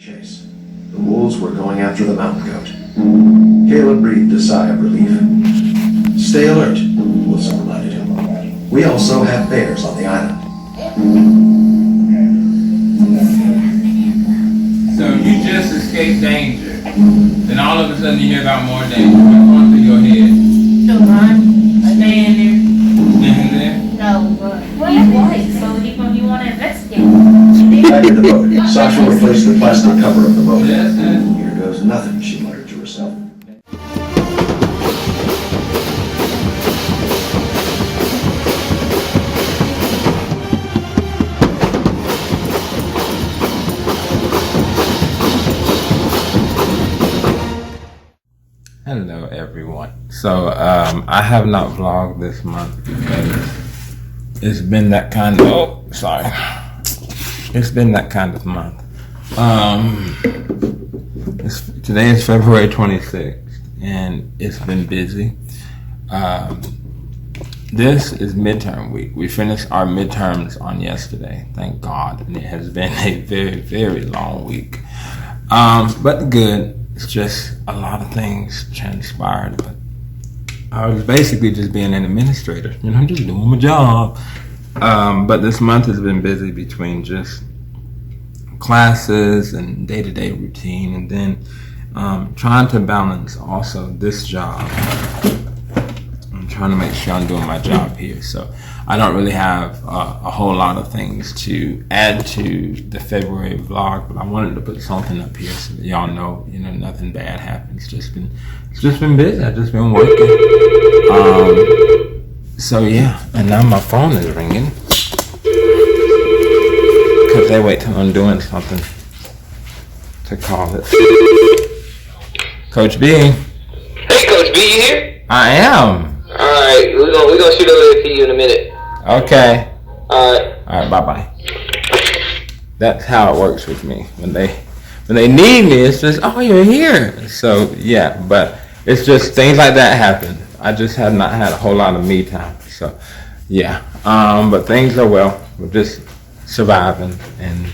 Chase. The wolves were going after the mountain goat. Caleb breathed a sigh of relief. Stay alert, Wilson reminded him. We also have bears on the island. So you just escaped danger. Then all of a sudden you hear about more danger. What's going through your head? Don't mind. Staying there. Staying there? No, but why? So you want to investigate. Back in the boat, Sasha replaced the plastic cover of the boat. Yes, yes. Here goes nothing, she muttered to herself. Hello everyone. So I have not vlogged this month because it's been that kind of it's been that kind of month. Today is February 26th and it's been busy. This is midterm week. We finished our midterms on yesterday, thank God, and it has been a very, very long week. But good. It's just a lot of things transpired, but I was basically just being an administrator, just doing my job. But this month has been busy between just classes and day-to-day routine, and then trying to balance also this job. I'm trying to make sure I'm doing my job here, so I don't really have a whole lot of things to add to the February vlog, but I wanted to put something up here so that y'all know, nothing bad happens. It's just been busy. I've just been working. So yeah, and now my phone is ringing because they wait till I'm doing something to call it. Coach B. Hey, Coach B, you here? I am. All right, we're gonna shoot over there to you in a minute. Okay. All right, bye-bye. That's how it works with me. When they need me, it's just, oh, you're here. So yeah, but it's just things like that happen. I just have not had a whole lot of me time. So yeah, but things are well. We're just surviving and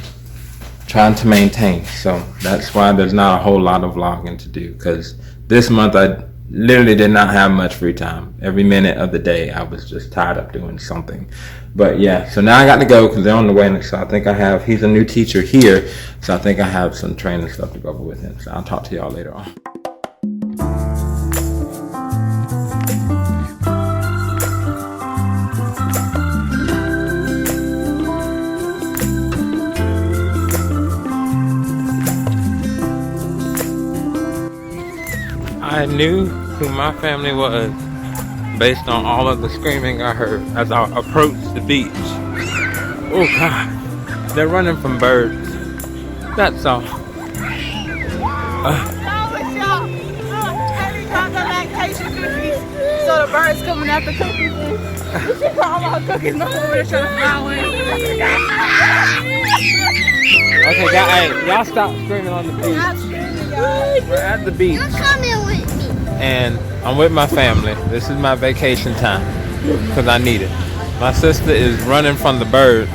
trying to maintain. So that's why there's not a whole lot of vlogging to do, because this month I literally did not have much free time. Every minute of the day I was just tied up doing something. But yeah, so now I got to go because they're on the way. So I think he's a new teacher here, so I think I have some training stuff to go over with him. So I'll talk to y'all later on. I knew who my family was based on all of the screaming I heard as I approached the beach. Oh God, they're running from birds. That's all. So the birds coming after cookies. You should call all cookies. No one trying to fly away. Okay, guys, hey, y'all stop screaming on the beach. We're at the beach. You're coming with me. And I'm with my family. This is my vacation time because I need it. My sister is running from the birds.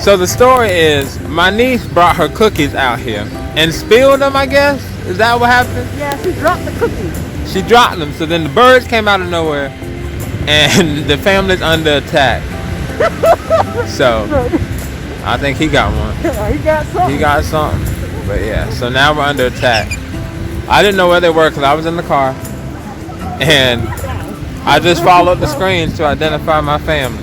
So the story is, my niece brought her cookies out here and spilled them, I guess. Is that what happened? Yeah, she dropped the cookies. She dropped them. So then the birds came out of nowhere and the family's under attack. So I think he got one. He got something. He got something. But yeah, so now we're under attack. I didn't know where they were because I was in the car. And I just followed the screens to identify my family.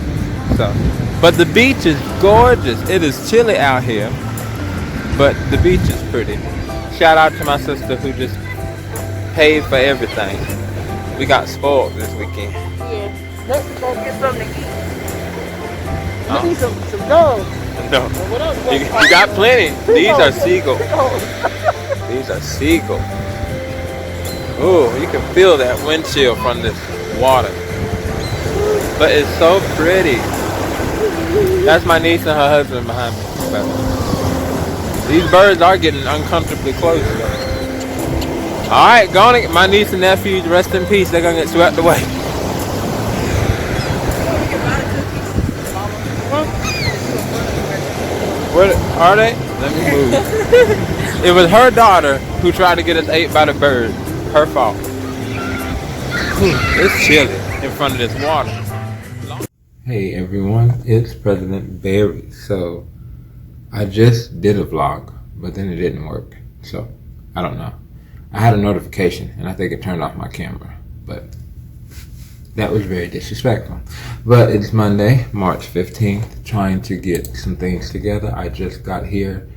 So, but the beach is gorgeous. It is chilly out here, but the beach is pretty. Shout out to my sister who just paid for everything. We got spoiled this weekend. Yeah, let's go get something to eat. Oh. We need some dogs. No, you got plenty. These are seagulls. These are seagulls. Ooh, you can feel that wind chill from this water. But it's so pretty. That's my niece and her husband behind me. But these birds are getting uncomfortably close. Alright, go on. My niece and nephews, rest in peace. They're going to get swept away. Where are they? Let me move. It was her daughter who tried to get us ate by the bird. Her fault. It's chilly in front of this water. Hey everyone, it's President Barry. So I just did a vlog, but then it didn't work. So I don't know. I had a notification and I think it turned off my camera, but that was very disrespectful. But it's Monday, March 15th, trying to get some things together. I just got here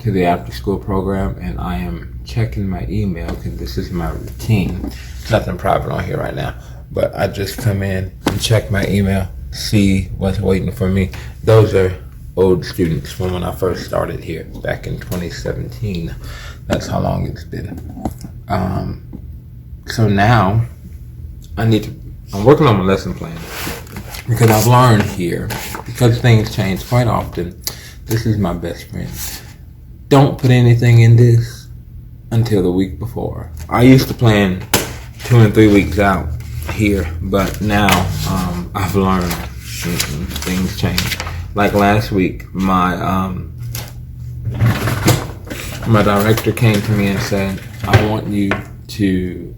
to the after school program and I am checking my email because this is my routine. There's nothing private on here right now, but I just come in and check my email, see what's waiting for me. Those are old students from when I first started here back in 2017. That's how long it's been. So now I'm working on my lesson plan because I've learned here, because things change quite often, this is my best friend. Don't put anything in this until the week before. I used to plan 2 and 3 weeks out here, but now I've learned things change. Like last week, my director came to me and said, I want you to,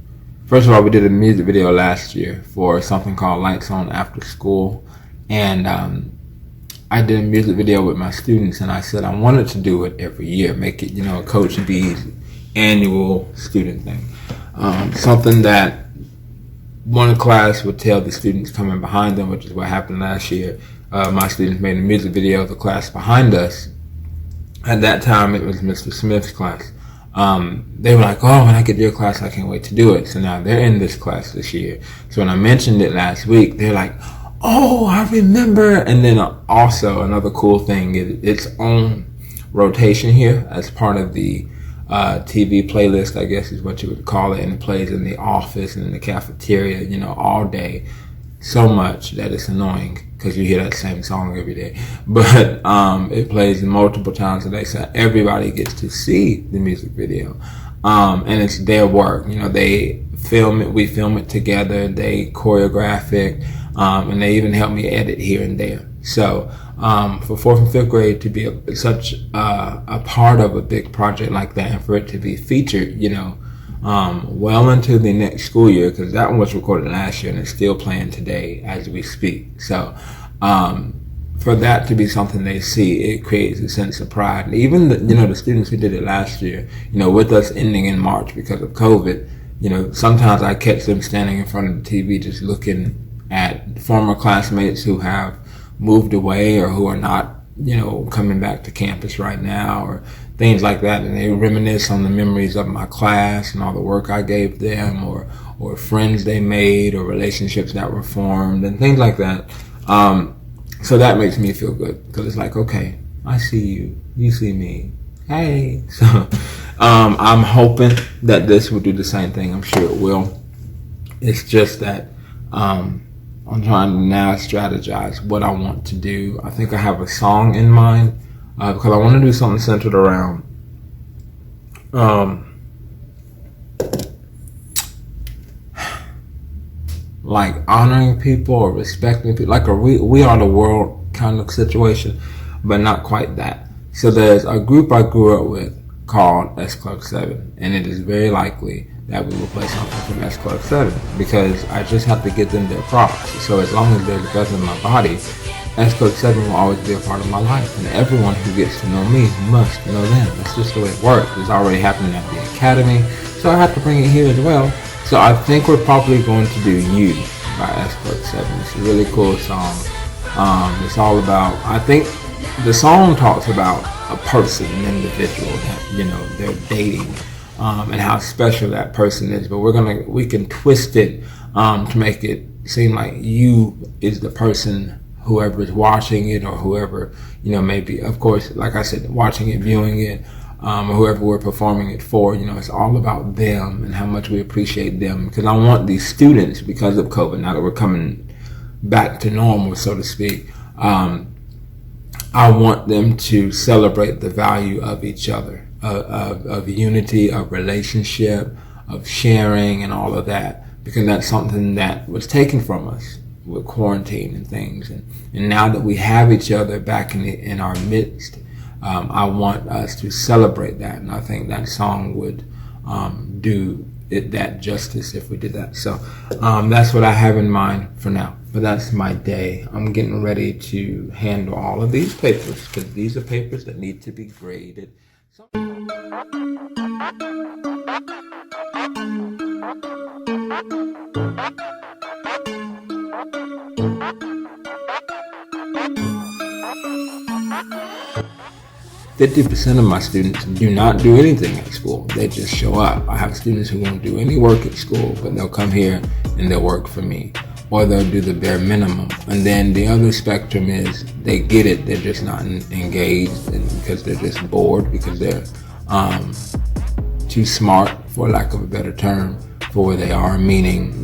first of all, we did a music video last year for something called Lights On After School, and I did a music video with my students, and I said I wanted to do it every year, make it, Coach B's annual student thing. Something that one class would tell the students coming behind them, which is what happened last year. My students made a music video of the class behind us. At that time, it was Mr. Smith's class. They were like, oh, when I get to your class, I can't wait to do it. So now they're in this class this year. So when I mentioned it last week, they're like, oh, I remember. And then also another cool thing is its own rotation here as part of the TV playlist, I guess is what you would call it, and it plays in the office and in the cafeteria, all day, so much that it's annoying because you hear that same song every day. But it plays multiple times a day, so everybody gets to see the music video, and it's their work. They film it, we film it together, they choreograph it, and they even help me edit here and there. So for 4th and 5th grade to be such a part of a big project like that, and for it to be featured, well into the next school year, because that one was recorded last year and it's still playing today as we speak. So for that to be something they see, it creates a sense of pride. And even the students who did it last year, with us ending in March because of COVID, sometimes I catch them standing in front of the TV just looking at former classmates who have moved away or who are not, coming back to campus right now, or things like that, and they reminisce on the memories of my class and all the work I gave them, or friends they made, or relationships that were formed, and things like that. So that makes me feel good, because it's like, okay, I see you, you see me, hey. So I'm hoping that this will do the same thing. I'm sure it will. It's just that I'm trying to now strategize what I want to do. I think I have a song in mind, because I want to do something centered around like honoring people or respecting people, like a we are the world kind of situation, but not quite that. So there's a group I grew up with called S Club 7, and it is very likely that we will play something from S Club 7, because I just have to give them their props. So as long as they're the best in my body, S Club 7 will always be a part of my life, and everyone who gets to know me must know them. That's just the way it works. It's already happening at the academy, so I have to bring it here as well. So I think we're probably going to do You by S Club 7. It's a really cool song. It's all about, I think the song talks about a person, an individual that, they're dating, and how special that person is. But we can twist it to make it seem like you is the person, whoever is watching it, or whoever, maybe, of course, like I said, watching it, viewing it, or whoever we're performing it for, it's all about them and how much we appreciate them. Because I want these students, because of COVID, now that we're coming back to normal, so to speak, I want them to celebrate the value of each other, of unity, of relationship, of sharing, and all of that, because that's something that was taken from us with quarantine and things. And now that we have each other back in our midst, I want us to celebrate that, and I think that song would do it that justice if we did that. So that's what I have in mind for now. But that's my day. I'm getting ready to handle all of these papers because these are papers that need to be graded. %50 of my students do not do anything at school. They just show up. I have students who won't do any work at school, but they'll come here and they'll work for me. Or they'll do the bare minimum. And then the other spectrum is they get it, they're just not engaged, and because they're just bored, because they're too smart, for lack of a better term, for where they are. Meaning,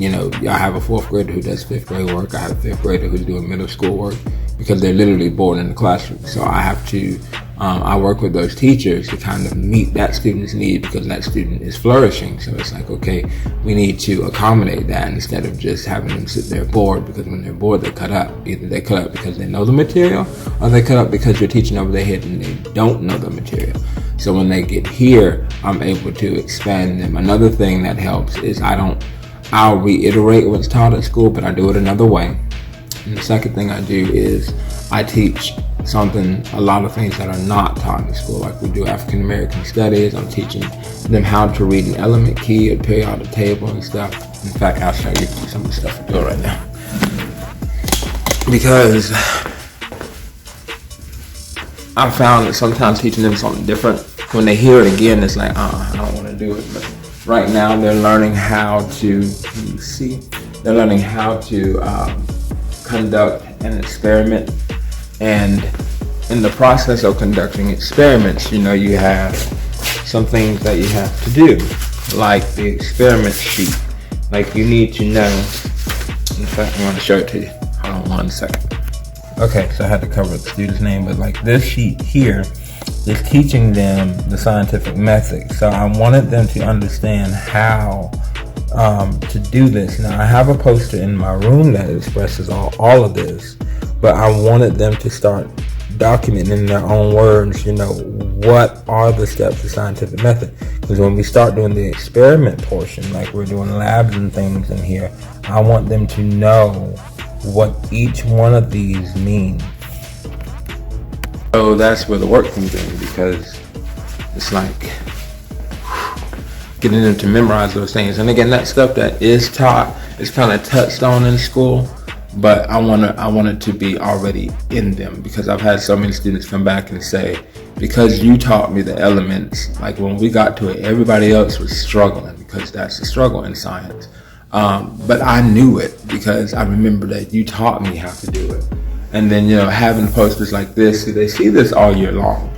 I have a 4th grader who does 5th grade work. I have a 5th grader who's doing middle school work because they're literally bored in the classroom. So I have to, I work with those teachers to kind of meet that student's need because that student is flourishing. So it's like, okay, we need to accommodate that instead of just having them sit there bored, because when they're bored, they cut up. Either they cut up because they know the material, or they cut up because you're teaching over their head and they don't know the material. So when they get here, I'm able to expand them. Another thing that helps is I'll reiterate what's taught at school, but I do it another way. And the second thing I do is I teach a lot of things that are not taught in school. Like we do African American studies. I'm teaching them how to read an element key, a periodic table and stuff. In fact, I'll show you some of the stuff we're doing right now. Because I found that sometimes teaching them something different, when they hear it again, it's like, I don't want to do it. But right now they're learning how to, conduct an experiment. And in the process of conducting experiments, you have some things that you have to do, like the experiment sheet. Like you need to know, in fact, I want to show it to you. Hold on 1 second. Okay, so I had to cover the student's name, but like this sheet here is teaching them the scientific method. So I wanted them to understand how to do this. Now I have a poster in my room that expresses all of this, but I wanted them to start documenting in their own words, what are the steps of scientific method. Because when we start doing the experiment portion, like we're doing labs and things in here, I want them to know what each one of these means. So that's where the work comes in, because it's like getting them to memorize those things. And again, that stuff that is taught is kind of touched on in school, but I want it to be already in them, because I've had so many students come back and say, because you taught me the elements, like when we got to it, everybody else was struggling, because that's the struggle in science. But I knew it because I remember that you taught me how to do it. And then, having posters like this, they see this all year long,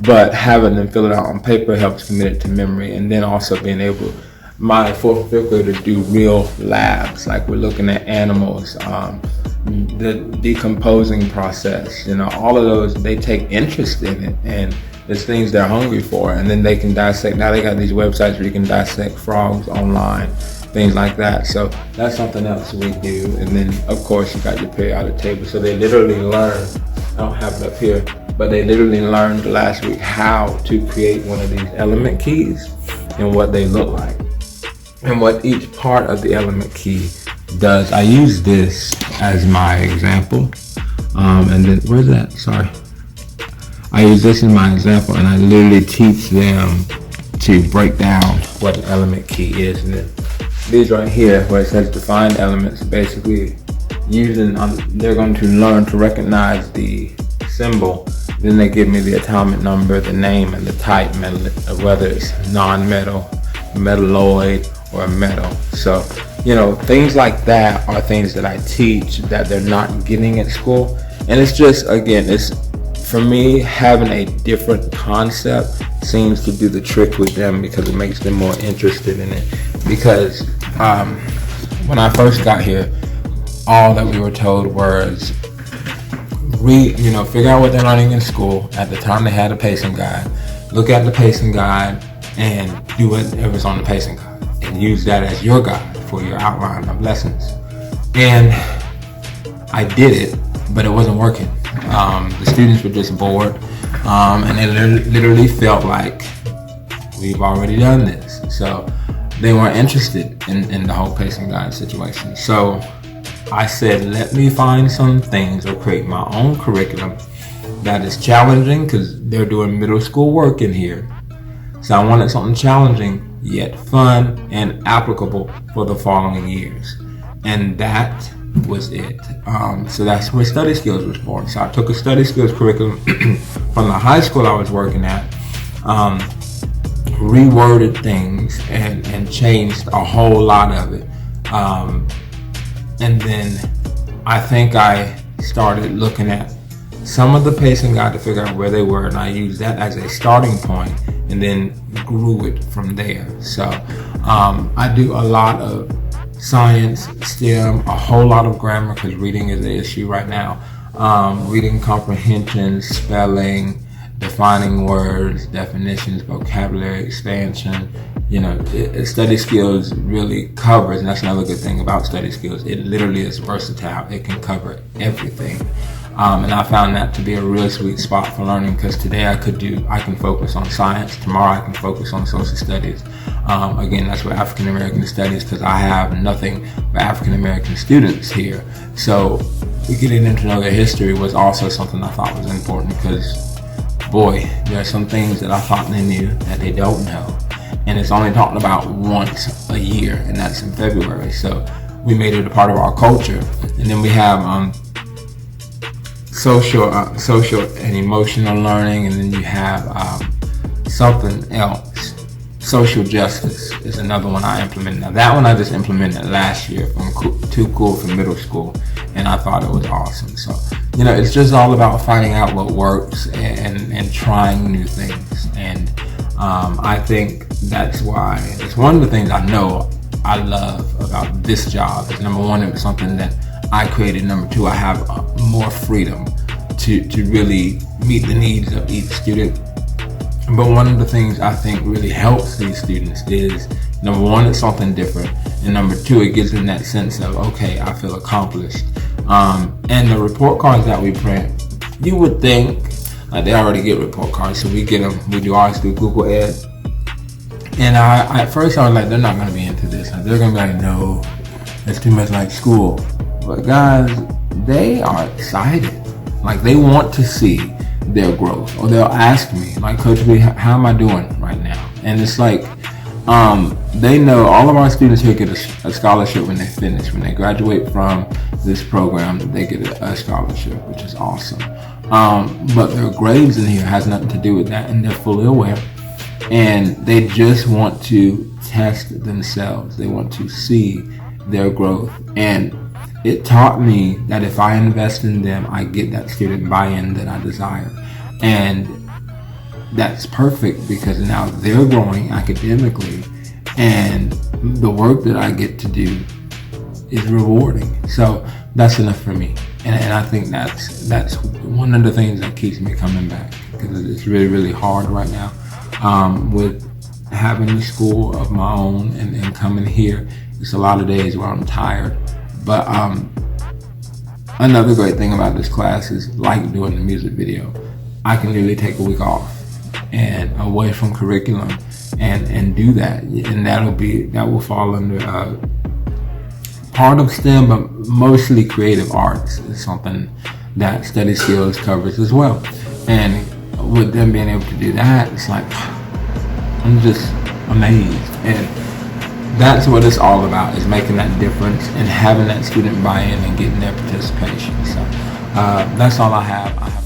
but having them fill it out on paper helps commit it to memory. And then also being able, my 4th and 5th graders do real labs, like we're looking at animals, the decomposing process, all of those, they take interest in it, and there's things they're hungry for, and then they can dissect. Now they got these websites where you can dissect frogs online, things like that. So that's something else we do. And then of course you got your periodic table. So they literally learn, I don't have it up here, but they literally learned last week how to create one of these element keys and what they look like and what each part of the element key does. I use this as my example, and then where's that? Sorry. I use this as my example, and I literally teach them to break down what an element key is. And then these right here, where it says define elements, basically they're going to learn to recognize the symbol. Then they give me the atomic number, the name, and the type, whether it's non-metal, metalloid, or a metal. So, things like that are things that I teach that they're not getting at school. And it's just, again, for me, having a different concept seems to do the trick with them, because it makes them more interested in it. Because when I first got here, all that we were told was figure out what they're learning in school. At the time they had a pacing guide. Look at the pacing guide and do whatever's on the pacing guide, and use that as your guide for your outline of lessons. And I did it, but it wasn't working. The students were just bored, and they literally felt like we've already done this. So they weren't interested in the whole pacing guide situation. So I said, let me find some things or create my own curriculum that is challenging, because they're doing middle school work in here. So I wanted something challenging yet fun and applicable for the following years. And that was it. So that's where Study Skills was born. So I took a Study Skills curriculum from the high school I was working at, reworded things and changed a whole lot of it. And then I think I started looking at some of the pacing guide to figure out where they were, and I used that as a starting point and then grew it from there. So I do a lot of science, STEM, a whole lot of grammar, because reading is an issue right now. Reading comprehension, spelling, defining words, definitions, vocabulary expansion. Study skills really covers, and that's another good thing about study skills. It literally is versatile. It can cover everything. And I found that to be a real sweet spot for learning, because today I can focus on science. Tomorrow I can focus on social studies. Again, that's where African American studies, because I have nothing but African American students here. So getting them to know their history was also something I thought was important, because boy, there are some things that I thought they knew that they don't know. And it's only talked about once a year, and that's in February. So we made it a part of our culture. And then we have social and emotional learning, and then you have something else. Social justice is another one I implemented. Now that one I just implemented last year from Too Cool for middle school, and I thought it was awesome. So it's just all about finding out what works and trying new things. And I think that's why it's one of the things I know I love about this job. Is number one, it was something that I created. Number two, I have more freedom to really meet the needs of each student. But one of the things I think really helps these students is, number one, it's something different. And number two, it gives them that sense of, okay, I feel accomplished. And the report cards that we print, you would think, they already get report cards, so we get them, we do ours through Google Ed. And at first I was like, they're not going to be into this. They're going to be like, no, it's too much like school. But guys, they are excited. Like, they want to see their growth, or they'll ask me, like, Coach B, how am I doing right now? And it's like, they know all of our students here get a scholarship when they finish. When they graduate from this program, they get a scholarship, which is awesome. But their grades in here has nothing to do with that, and they're fully aware. And they just want to test themselves. They want to see their growth. And it taught me that if I invest in them, I get that student buy-in that I desire. And that's perfect, because now they're growing academically, and the work that I get to do is rewarding. So that's enough for me. And I think that's one of the things that keeps me coming back, because it's really, really hard right now with having a school of my own and coming here. It's a lot of days where I'm tired. But another great thing about this class is, like doing the music video, I can literally take a week off and away from curriculum and do that, and that will fall under part of STEM, but mostly creative arts is something that Study Skills covers as well. And with them being able to do that, it's like, I'm just amazed. And that's what it's all about, is making that difference and having that student buy-in and getting their participation. So that's all I have.